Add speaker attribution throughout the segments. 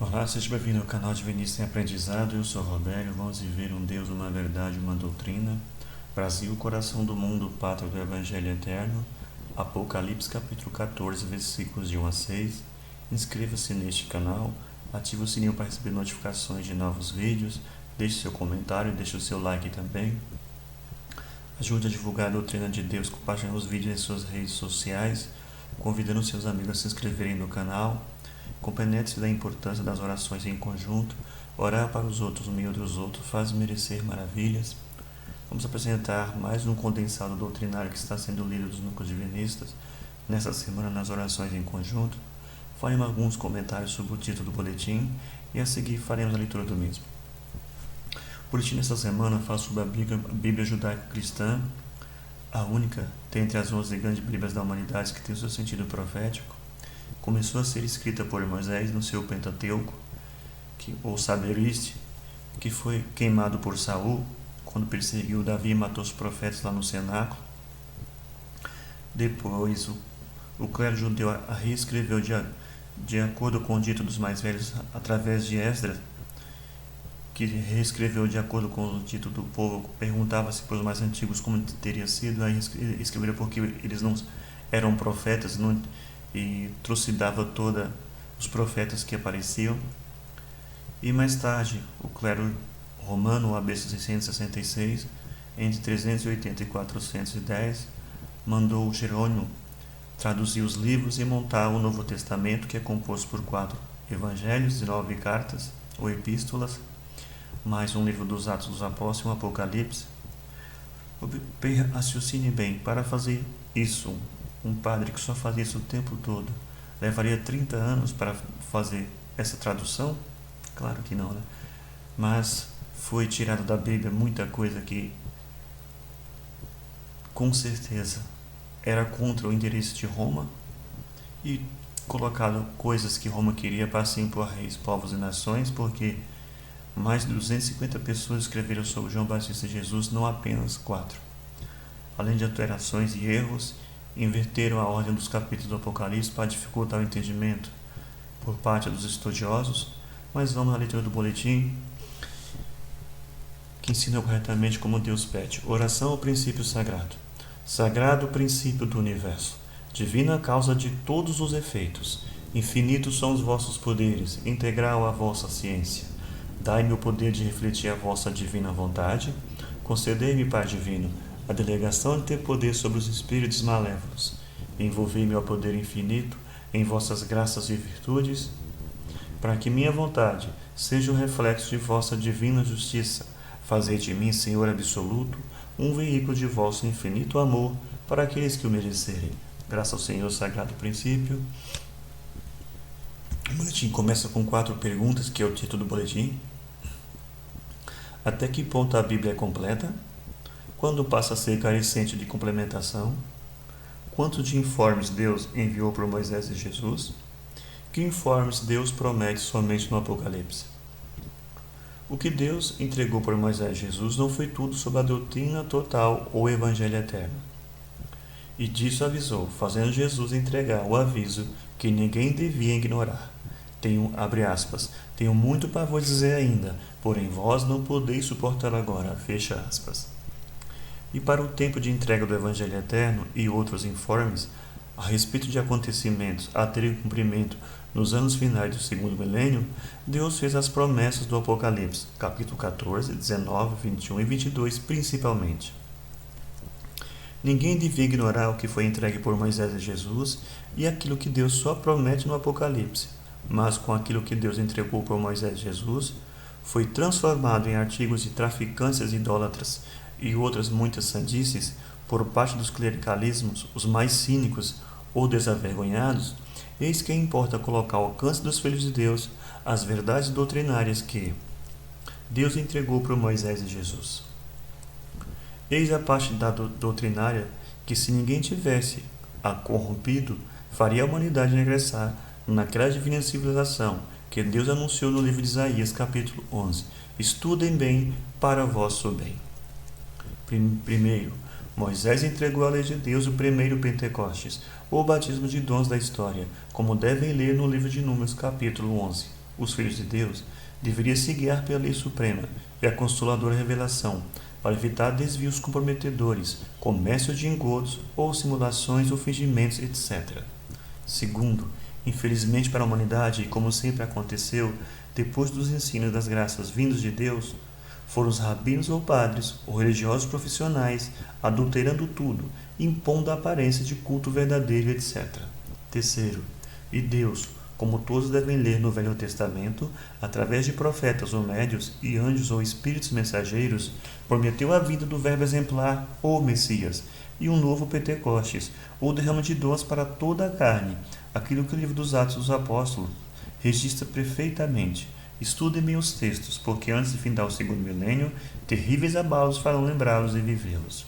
Speaker 1: Olá, seja bem-vindo ao canal de Vinícius em Aprendizado. Eu sou Robério. Vamos viver um Deus, uma verdade, uma doutrina. Brasil, coração do mundo, pátria do Evangelho Eterno. Apocalipse, capítulo 14, versículos de 1 a 6. Inscreva-se neste canal, ative o sininho para receber notificações de novos vídeos, deixe seu comentário, deixe o seu like também. Ajude a divulgar a doutrina de Deus, compartilhando os vídeos em suas redes sociais, convidando seus amigos a se inscreverem no canal. Compreende-se da importância das orações em conjunto. Orar para os outros, no meio dos outros, faz merecer maravilhas. Vamos apresentar mais um condensado doutrinário que está sendo lido dos núcleos divinistas nesta semana nas orações em conjunto. Faremos alguns comentários sobre o título do boletim e a seguir faremos a leitura do mesmo. O boletim desta semana fala sobre a Bíblia judaico-cristã, a única dentre as 11 grandes Bíblias da humanidade que tem o seu sentido profético. Começou a ser escrita por Moisés no seu Pentateuco, ou Saberiste, que foi queimado por Saul quando perseguiu Davi e matou os profetas lá no cenáculo. Depois, o clero judeu a reescreveu de acordo com o dito dos mais velhos através de Esdras, que reescreveu de acordo com o dito do povo. Perguntava-se para os mais antigos como teria sido, aí escreveram porque eles não eram profetas, e trucidava todos os profetas que apareciam. E mais tarde, o clero romano, o AB 666, entre 380 e 410, mandou Jerônimo traduzir os livros e montar o Novo Testamento, que é composto por 4 evangelhos, 19 cartas ou epístolas, mais um livro dos Atos dos Apóstolos e um Apocalipse. Raciocine bem, para fazer isso, um padre que só fazia isso o tempo todo, levaria 30 anos para fazer essa tradução? Claro que não, né? Mas foi tirado da Bíblia muita coisa que, com certeza, era contra o interesse de Roma, e colocado coisas que Roma queria para se impor a reis, povos e nações, porque mais de 250 pessoas escreveram sobre João Batista e Jesus, não apenas 4. Além de alterações e erros, inverteram a ordem dos capítulos do Apocalipse para dificultar o entendimento por parte dos estudiosos. Mas vamos à leitura do boletim, que ensina corretamente como Deus pede. Oração ao princípio sagrado. Sagrado princípio do universo, divina causa de todos os efeitos, infinitos são os vossos poderes, integral a vossa ciência. Dai-me o poder de refletir a vossa divina vontade, concedei-me, Pai divino, a delegação de ter poder sobre os espíritos malévolos. Envolvei-me ao poder infinito em vossas graças e virtudes, para que minha vontade seja o reflexo de vossa divina justiça. Fazei de mim, Senhor absoluto, um veículo de vosso infinito amor para aqueles que o merecerem. Graças ao Senhor, sagrado princípio. O boletim começa com 4 perguntas, que é o título do boletim. Até que ponto a Bíblia é completa? Quando passa a ser carecente de complementação? Quantos de informes Deus enviou por Moisés e Jesus? Que informes Deus promete somente no Apocalipse? O que Deus entregou por Moisés e Jesus não foi tudo sobre a doutrina total ou Evangelho eterno. E disso avisou, fazendo Jesus entregar o aviso que ninguém devia ignorar. Tenho muito para vos dizer ainda, porém vós não podeis suportar agora. Fecha aspas. E para o tempo de entrega do Evangelho Eterno e outros informes a respeito de acontecimentos a terem cumprimento nos anos finais do segundo milênio, Deus fez as promessas do Apocalipse, capítulo 14, 19, 21 e 22 principalmente. Ninguém devia ignorar o que foi entregue por Moisés e Jesus e aquilo que Deus só promete no Apocalipse, mas com aquilo que Deus entregou por Moisés e Jesus, foi transformado em artigos de traficantes idólatras e outras muitas sandices por parte dos clericalismos, os mais cínicos ou desavergonhados. Eis que importa colocar ao alcance dos filhos de Deus as verdades doutrinárias que Deus entregou por Moisés e Jesus. Eis a parte da doutrinária que, se ninguém tivesse a corrompido, faria a humanidade regressar naquela divina civilização que Deus anunciou no livro de Isaías, capítulo 11. Estudem bem para vosso bem. Primeiro, Moisés entregou a lei de Deus, o primeiro Pentecostes, ou batismo de dons da história, como devem ler no livro de Números, capítulo 11. os filhos de Deus, deveria se guiar pela lei suprema e a consoladora revelação, para evitar desvios comprometedores, comércio de engodos ou simulações ou fingimentos, etc. Segundo, infelizmente para a humanidade, e como sempre aconteceu, depois dos ensinos das graças vindos de Deus, foram os rabinos ou padres ou religiosos profissionais adulterando tudo, impondo a aparência de culto verdadeiro, etc. Terceiro, e Deus, como todos devem ler no Velho Testamento, através de profetas ou médios e anjos ou espíritos mensageiros, prometeu a vinda do Verbo exemplar ou Messias e um novo Pentecostes, ou derrama de dons para toda a carne, aquilo que o livro dos Atos dos Apóstolos registra perfeitamente. Estudem bem os textos, porque antes de findar o segundo milênio, terríveis abalos farão lembrá-los e vivê-los.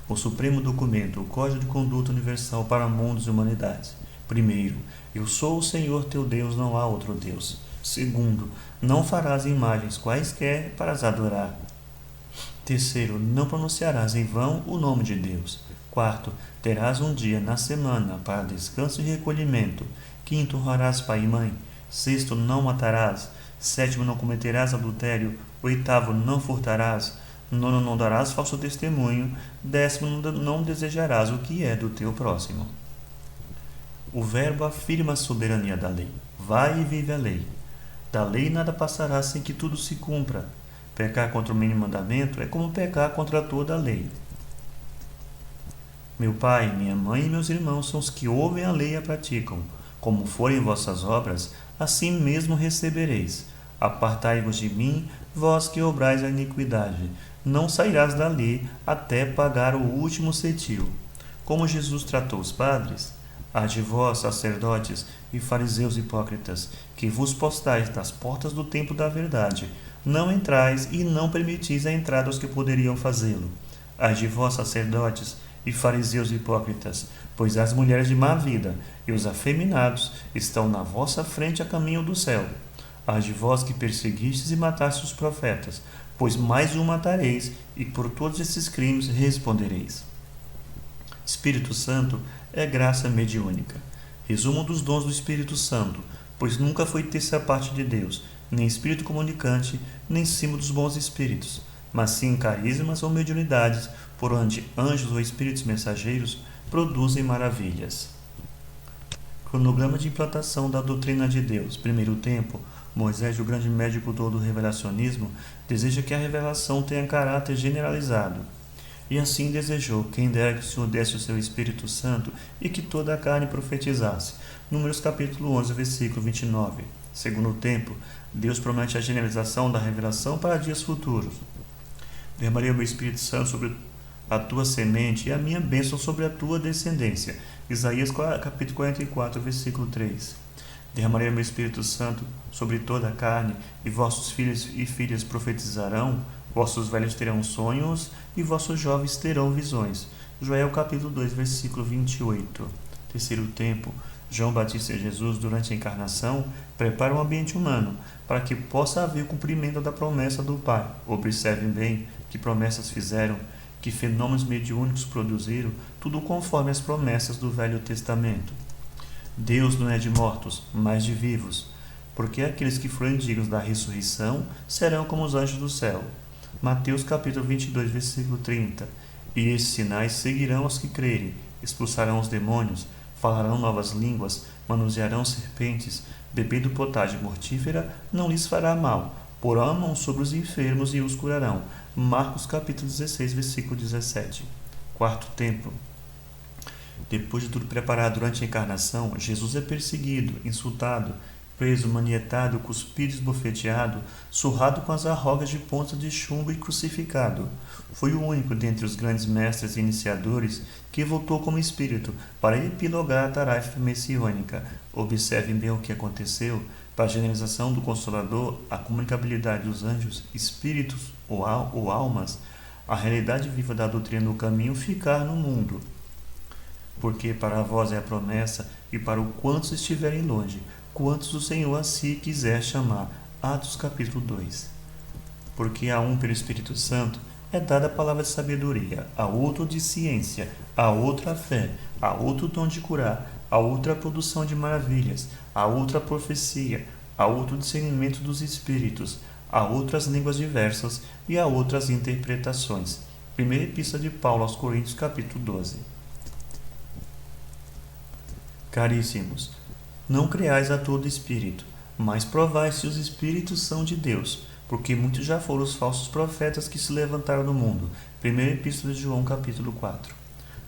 Speaker 1: O supremo documento, o Código de Conduta Universal para mundos e humanidades. Primeiro, eu sou o Senhor teu Deus, não há outro Deus. Segundo, não farás imagens quaisquer para as adorar. Terceiro, não pronunciarás em vão o nome de Deus. Quarto, terás um dia na semana para descanso e recolhimento. Quinto, honrarás pai e mãe. Sexto, não matarás. Sétimo, não cometerás adultério. Oitavo, não furtarás. Nono, não darás falso testemunho. Décimo, não desejarás o que é do teu próximo. O Verbo afirma a soberania da lei. Vai e vive a lei. Da lei nada passará sem que tudo se cumpra. Pecar contra o mínimo mandamento é como pecar contra toda a lei. Meu pai, minha mãe e meus irmãos são os que ouvem a lei e a praticam. Como forem vossas obras, assim mesmo recebereis. Apartai-vos de mim, vós que obrais a iniquidade. Não sairás da lei até pagar o último cetil. Como Jesus tratou os padres, ai de vós, sacerdotes e fariseus hipócritas, que vos postais das portas do templo da verdade, não entrais e não permitis a entrada aos que poderiam fazê-lo. Ai de vós, sacerdotes e fariseus hipócritas, pois as mulheres de má vida e os afeminados estão na vossa frente a caminho do céu. Ai de vós que perseguistes e matastes os profetas, pois mais um matareis, e por todos esses crimes respondereis. Espírito Santo é graça mediúnica. Resumo dos dons do Espírito Santo, pois nunca foi terça parte de Deus, nem espírito comunicante, nem símbolo dos bons espíritos, mas sim carismas ou mediunidades, por onde anjos ou espíritos mensageiros produzem maravilhas. Cronograma de implantação da doutrina de Deus. Primeiro tempo, Moisés, o grande médico do revelacionismo, deseja que a revelação tenha caráter generalizado. E assim desejou, quem dera que o Senhor desse o seu Espírito Santo e que toda a carne profetizasse. Números capítulo 11, versículo 29. Segundo tempo, Deus promete a generalização da revelação para dias futuros. Derramarei o meu Espírito Santo sobre a tua semente e a minha bênção sobre a tua descendência. Isaías capítulo 44, versículo 3. Derramarei o meu Espírito Santo sobre toda a carne, e vossos filhos e filhas profetizarão, vossos velhos terão sonhos, e vossos jovens terão visões. Joel capítulo 2, versículo 28. Terceiro tempo, João Batista e Jesus, durante a encarnação, prepara um ambiente humano, para que possa haver o cumprimento da promessa do Pai. Observem bem que promessas fizeram, que fenômenos mediúnicos produziram, tudo conforme as promessas do Velho Testamento. Deus não é de mortos, mas de vivos, porque aqueles que forem dignos da ressurreição serão como os anjos do céu. Mateus capítulo 22, versículo 30. E esses sinais seguirão os que crerem, expulsarão os demônios, falarão novas línguas, manusearão serpentes, bebendo potagem mortífera não lhes fará mal, porão a mão sobre os enfermos e os curarão. Marcos capítulo 16, versículo 17. Quarto tempo. Depois de tudo preparado durante a encarnação, Jesus é perseguido, insultado, preso, manietado, cuspido, esbofeteado, surrado com as arrogas de ponta de chumbo e crucificado. Foi o único dentre os grandes mestres e iniciadores que voltou como espírito para epilogar a tarefa messiânica. Observem bem o que aconteceu. Para a generalização do Consolador, a comunicabilidade dos anjos, espíritos ou almas, a realidade viva da doutrina no caminho ficar no mundo. Porque para vós é a promessa, e para o quantos estiverem longe, quantos o Senhor a si quiser chamar. Atos capítulo 2. Porque a um pelo Espírito Santo é dada a palavra de sabedoria, a outro de ciência, a outra a fé, a outro dom de curar, a outra a produção de maravilhas, a outra a profecia, há outro discernimento dos espíritos, há outras línguas diversas e há outras interpretações. Primeira Epístola de Paulo aos Coríntios, capítulo 12. Caríssimos, não creais a todo espírito, mas provai se os espíritos são de Deus, porque muitos já foram os falsos profetas que se levantaram no mundo. Primeira Epístola de João, capítulo 4.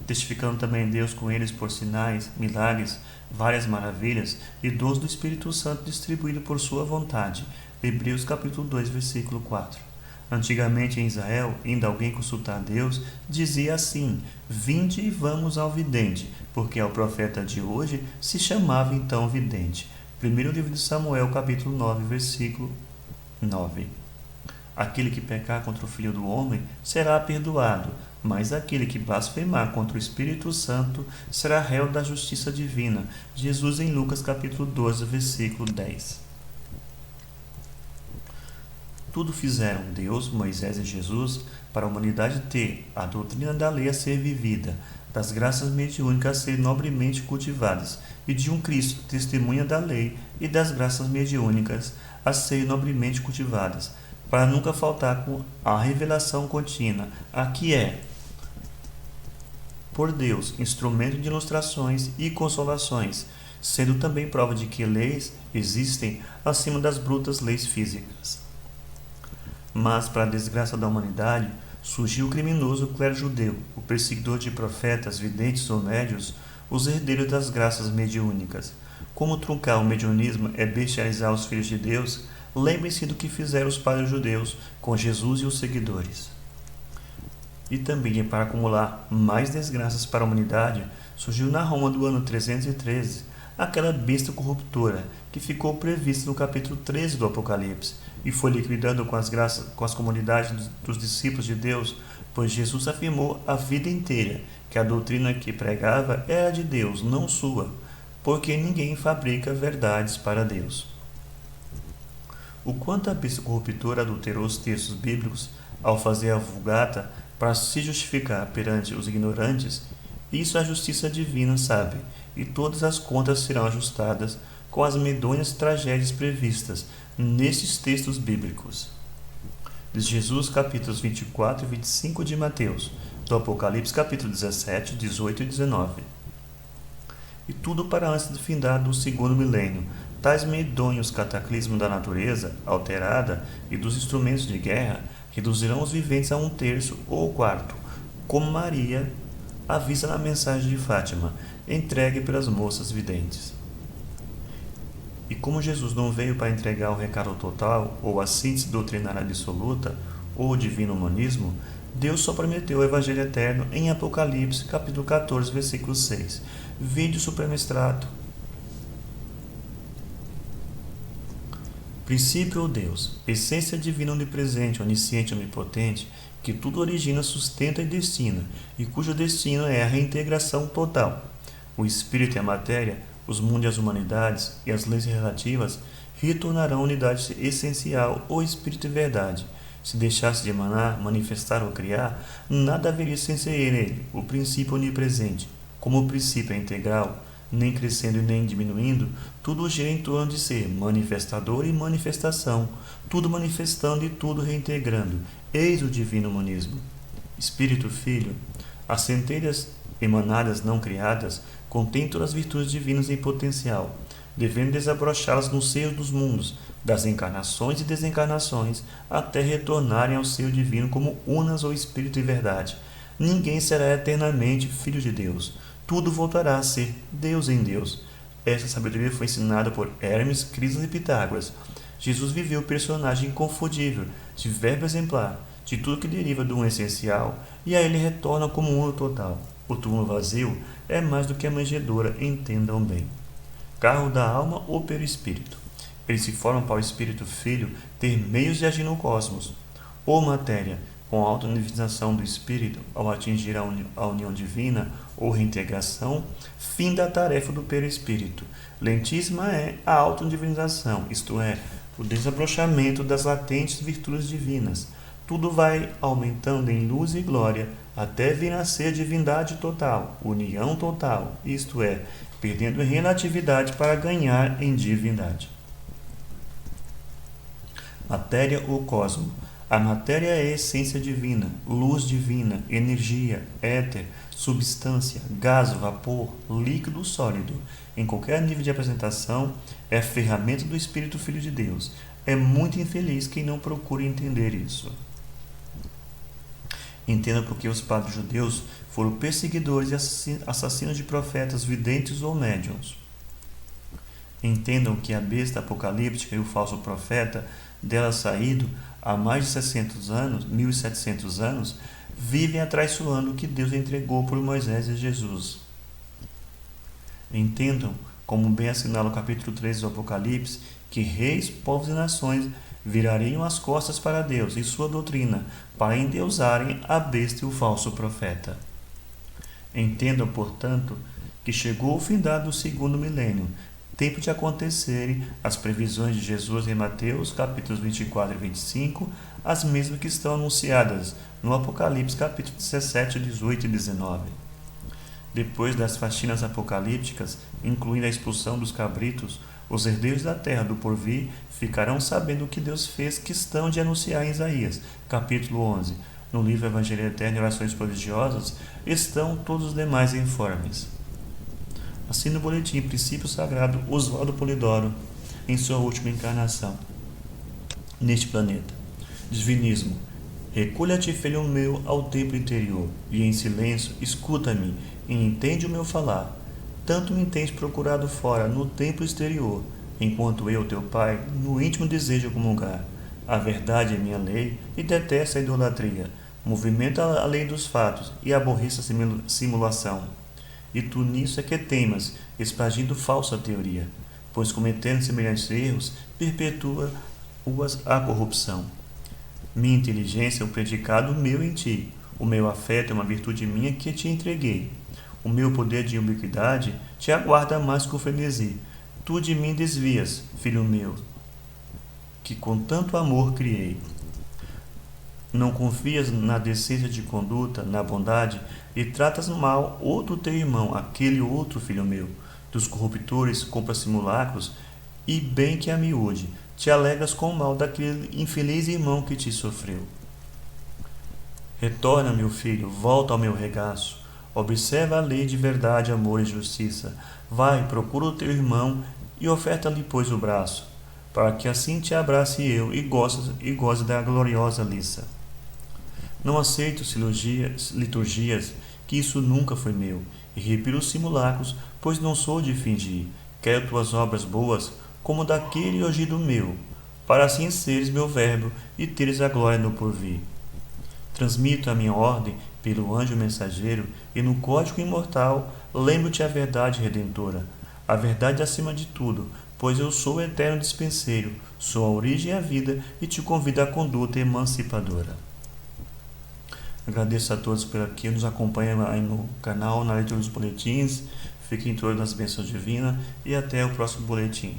Speaker 1: Testificando também Deus com eles por sinais, milagres, várias maravilhas e dons do Espírito Santo distribuído por sua vontade. Hebreus capítulo 2, versículo 4. Antigamente em Israel, indo alguém consultar Deus, dizia assim: vinde e vamos ao vidente, porque ao profeta de hoje se chamava então vidente. Primeiro livro de Samuel, capítulo 9, versículo 9. Aquele que pecar contra o Filho do Homem será perdoado, mas aquele que blasfemar contra o Espírito Santo será réu da justiça divina. Jesus em Lucas capítulo 12, versículo 10. Tudo fizeram Deus, Moisés e Jesus para a humanidade ter a doutrina da lei a ser vivida, das graças mediúnicas a serem nobremente cultivadas, e de um Cristo, testemunha da lei e das graças mediúnicas a serem nobremente cultivadas, para nunca faltar com a revelação contínua, a que é, por Deus, instrumento de ilustrações e consolações, sendo também prova de que leis existem acima das brutas leis físicas. Mas, para a desgraça da humanidade, surgiu o criminoso clero judeu, o perseguidor de profetas, videntes ou médios, os herdeiros das graças mediúnicas. Como truncar o mediunismo é bestializar os filhos de Deus, lembrem-se do que fizeram os padres judeus com Jesus e os seguidores. E também, para acumular mais desgraças para a humanidade, surgiu na Roma do ano 313 aquela besta corruptora que ficou prevista no capítulo 13 do Apocalipse e foi liquidando com as comunidades dos discípulos de Deus, pois Jesus afirmou a vida inteira que a doutrina que pregava era de Deus, não sua, porque ninguém fabrica verdades para Deus. O quanto a besta corruptora adulterou os textos bíblicos ao fazer a vulgata para se justificar perante os ignorantes, isso a justiça divina sabe, e todas as contas serão ajustadas com as medonhas tragédias previstas nesses textos bíblicos. De Jesus, capítulos 24 e 25 de Mateus, do Apocalipse, capítulo 17, 18 e 19. E tudo para antes do findar do segundo milênio, tais medonhos cataclismos da natureza alterada e dos instrumentos de guerra reduzirão os viventes a 1/3 ou 1/4, como Maria avisa na mensagem de Fátima, entregue pelas moças videntes. E como Jesus não veio para entregar o recado total, ou a síntese doutrinária absoluta, ou o divino humanismo, Deus só prometeu o Evangelho eterno em Apocalipse, capítulo 14, versículo 6. Vide Supremo Extrato. Princípio ou Deus, essência divina onipresente, onisciente, onipotente, que tudo origina, sustenta e destina, e cujo destino é a reintegração total. O espírito e a matéria, os mundos e as humanidades e as leis relativas retornarão à unidade essencial ou espírito e verdade. Se deixasse de emanar, manifestar ou criar, nada haveria sem ser nele, o princípio onipresente. Como o princípio é integral, nem crescendo e nem diminuindo, tudo gira em torno de ser manifestador e manifestação, tudo manifestando e tudo reintegrando. Eis o divino humanismo. Espírito Filho, as centelhas emanadas não criadas contêm todas as virtudes divinas em potencial, devendo desabrochá-las no seio dos mundos, das encarnações e desencarnações, até retornarem ao seio divino como unas ou espírito e verdade. Ninguém será eternamente filho de Deus. Tudo voltará a ser Deus em Deus. Essa sabedoria foi ensinada por Hermes, Crisas e Pitágoras. Jesus viveu o personagem inconfundível, de verbo exemplar, de tudo que deriva do um essencial, e a ele retorna como um uno total. O túmulo vazio é mais do que a manjedoura, entendam bem. Carro da alma ou perispírito. Eles se formam para o Espírito Filho ter meios de agir no cosmos. Ou matéria, com a autonivização do Espírito, ao atingir a união divina ou reintegração, fim da tarefa do perispírito. Lentíssima é a autodivinização, isto é, o desabrochamento das latentes virtudes divinas. Tudo vai aumentando em luz e glória, até vir a ser divindade total, união total, isto é, perdendo em relatividade para ganhar em divindade. Matéria ou cosmo. A matéria é a essência divina, luz divina, energia, éter, substância, gás, vapor, líquido, sólido. Em qualquer nível de apresentação, é a ferramenta do Espírito Filho de Deus. É muito infeliz quem não procura entender isso. Entenda porque os padres judeus foram perseguidores e assassinos de profetas, videntes ou médiuns. Entendam que a besta apocalíptica e o falso profeta, dela saído há mais de 600 anos, 1700 anos, vivem atraiçoando o que Deus entregou por Moisés e Jesus. Entendam, como bem assinala o capítulo 3 do Apocalipse, que reis, povos e nações virariam as costas para Deus e sua doutrina, para endeusarem a besta e o falso profeta. Entendam, portanto, que chegou o findar do segundo milênio, tempo de acontecerem as previsões de Jesus em Mateus, capítulos 24 e 25, as mesmas que estão anunciadas no Apocalipse, capítulos 17, 18 e 19. Depois das faxinas apocalípticas, incluindo a expulsão dos cabritos, os herdeiros da terra do porvir ficarão sabendo o que Deus fez questão de anunciar em Isaías, capítulo 11. No livro Evangelho Eterno e Orações Prodigiosas estão todos os demais informes. Assim no boletim Princípio Sagrado Oswaldo Polidoro, em sua última encarnação neste planeta. Divinismo. Recolha-te, filho meu, ao templo interior, e em silêncio escuta-me, e entende o meu falar. Tanto me tens procurado fora, no templo exterior, enquanto eu, teu pai, no íntimo desejo comungar. A verdade é minha lei, e detesto a idolatria. Movimenta a lei dos fatos, e aborreço a simulação. E tu nisso é que temas, expandindo falsa teoria, pois cometendo semelhantes erros, perpetua a corrupção. Minha inteligência é um predicado meu em ti, o meu afeto é uma virtude minha que te entreguei. O meu poder de ubiquidade te aguarda mais que o frenesi. Tu de mim desvias, filho meu, que com tanto amor criei. Não confias na decência de conduta, na bondade, e tratas mal outro teu irmão, aquele outro filho meu. Dos corruptores compra simulacros, e bem que a miúde, te alegras com o mal daquele infeliz irmão que te sofreu. Retorna, meu filho, volta ao meu regaço. Observa a lei de verdade, amor e justiça. Vai, procura o teu irmão e oferta-lhe, pois, o braço, para que assim te abrace eu e goze da gloriosa liça. Não aceito liturgias, que isso nunca foi meu, e repiro os simulacros, pois não sou de fingir. Quero tuas obras boas, como daquele ungido meu, para assim seres meu verbo e teres a glória no porvir. Transmito a minha ordem pelo anjo mensageiro, e no código imortal lembro-te a verdade redentora, a verdade acima de tudo, pois eu sou o eterno dispenseiro, sou a origem e a vida, e te convido à conduta emancipadora. Agradeço a todos por aqui, nos acompanham aí no canal, na leitura dos boletins. Fiquem todos nas bênçãos divinas e até o próximo boletim.